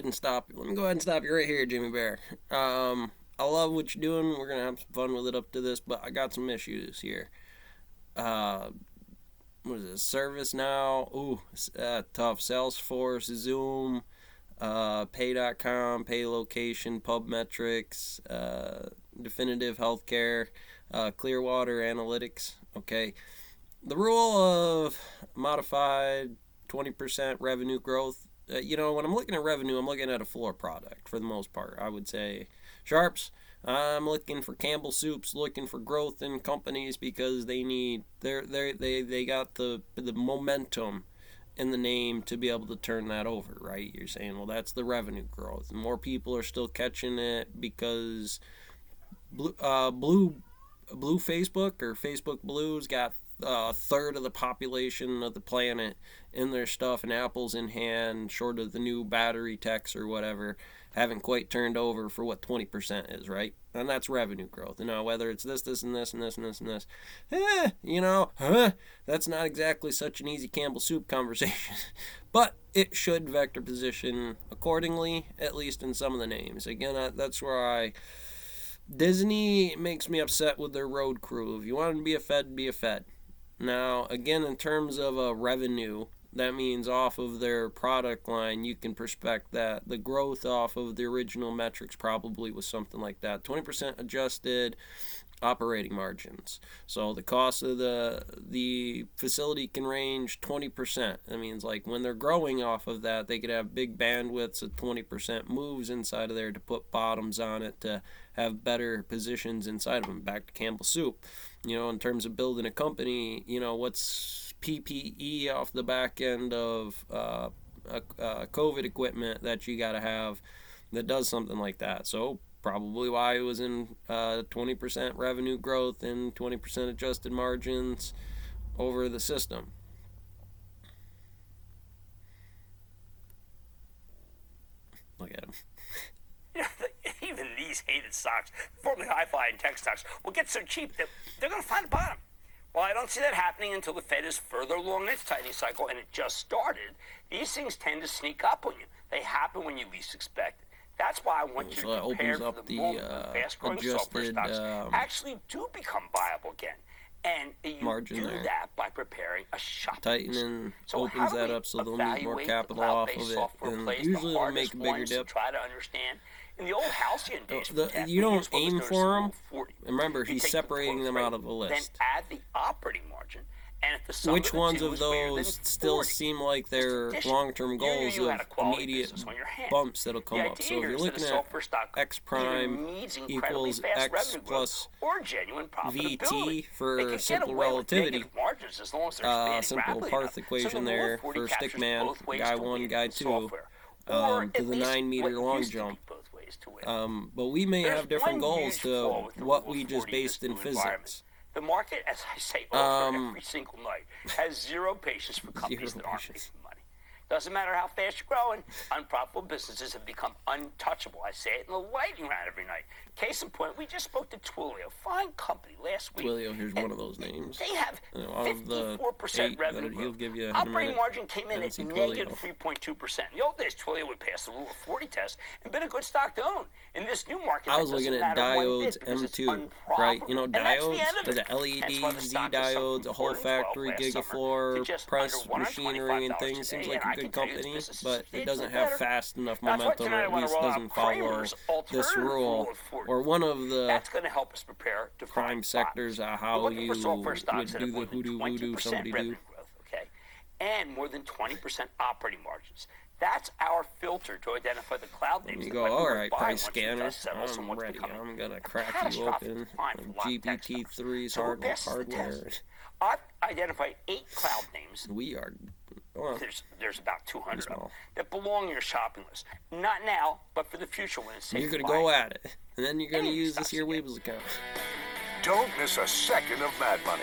ahead and stop. Let me go ahead and stop you right here, Jimmy Bear. I love what you're doing. We're gonna have some fun with it up to this, but I got some issues here. Uh, what is it? ServiceNow. Ooh, tough. Salesforce, Zoom, Pay.com, Pay Location, PubMetrics, Definitive Healthcare, Clearwater Analytics. Okay. The rule of modified 20% revenue growth. When I'm looking at revenue, I'm looking at a floor product for the most part. I would say Sharps. I'm looking for Campbell Soups, looking for growth in companies because they got the momentum in the name to be able to turn that over, right? You're saying, well, that's the revenue growth. More people are still catching it because Blue Facebook or Facebook Blue's got a third of the population of the planet in their stuff, and Apple's in hand, short of the new battery techs or whatever, haven't quite turned over for what 20% is, right? And that's revenue growth. Whether it's this, and this, and this, and this, and this, that's not exactly such an easy Campbell Soup conversation. But it should vector position accordingly, at least in some of the names. Again, that's where Disney makes me upset with their road crew. If you want to be a Fed, be a Fed. Now, again, in terms of revenue, that means off of their product line, you can prospect that the growth off of the original metrics probably was something like that. 20% adjusted operating margins. So the cost of the facility can range 20%. That means like when they're growing off of that, they could have big bandwidths of 20% moves inside of there to put bottoms on it to have better positions inside of them. Back to Campbell Soup. In terms of building a company, what's PPE off the back end of COVID equipment that you got to have that does something like that. So probably why it was in 20% revenue growth and 20% adjusted margins over the system. Look at him. Even these hated stocks, formerly hi-fi and tech stocks, will get so cheap that they're going to find a bottom. Well, I don't see that happening until the Fed is further along in its tightening cycle, and it just started. These things tend to sneak up on you. They happen when you least expect it. That's why I want you to prepare for the moment when fast-growing software stocks actually do become viable again. And you do there. that by preparing a shopping Tightening opens that up so they'll need more capital off of it, and usually they'll make a bigger dip. Try to understand. In the old halcyon days, you don't aim for them. Remember, he's separating them out of the list. Then add the operating margin, and if the sum Which of the ones two of is greater than those still 40, seem like they're long-term goals you of had a quality immediate business on your hands. bumps that'll come The up? idea So if here you're is that looking a at software stock X either prime needs incredibly equals fast X revenue plus growth or genuine profitability. VT They for can get simple away with relativity, negative margins as long as they're expanding simple rapidly Parth enough. So equation the there Rule of 40 for captures Stickman, both ways guy to 1, win guy in 2, software. Or to at the least 9-meter what long used to be jump. both ways to win. But we may There's have different one goals huge to flaw with the what Rule we of just 40 based in this new environment. physics. The market, as I say over every single night, has zero patience for companies that aren't making money. Doesn't matter how fast you're growing, unprofitable businesses have become untouchable. I say it in the lightning round every night. Case in point, we just spoke to Twilio, fine company, last week. Twilio, here's one of those names. They have 54% revenue growth. Give you Operating margin came in at negative Twilio. 3.2%. In the old days, Twilio would pass the Rule of 40 test and been a good stock to own. In this new market, I was looking at diodes M2, right? Diodes, there's a LED, Z diodes, a whole factory, gigafloor, press machinery and things. Seems like a good company, but it doesn't have fast enough momentum, or at least doesn't follow this rule, or one of the that's going to help us prepare to prime sectors how you would do the hoodoo somebody do. Growth, okay? And more than 20% operating margins. That's our filter to identify the cloud names. You go, all right, price scanner, I'm ready. I'm going to crack you open. GPT-3's hardware. I've identified 8 cloud names. We are... There's about 200 of them that belong in your shopping list. Not now, but for the future when it's safe. You're going to go at it. And then you're going to use this here Weebles account. Don't miss a second of Mad Money.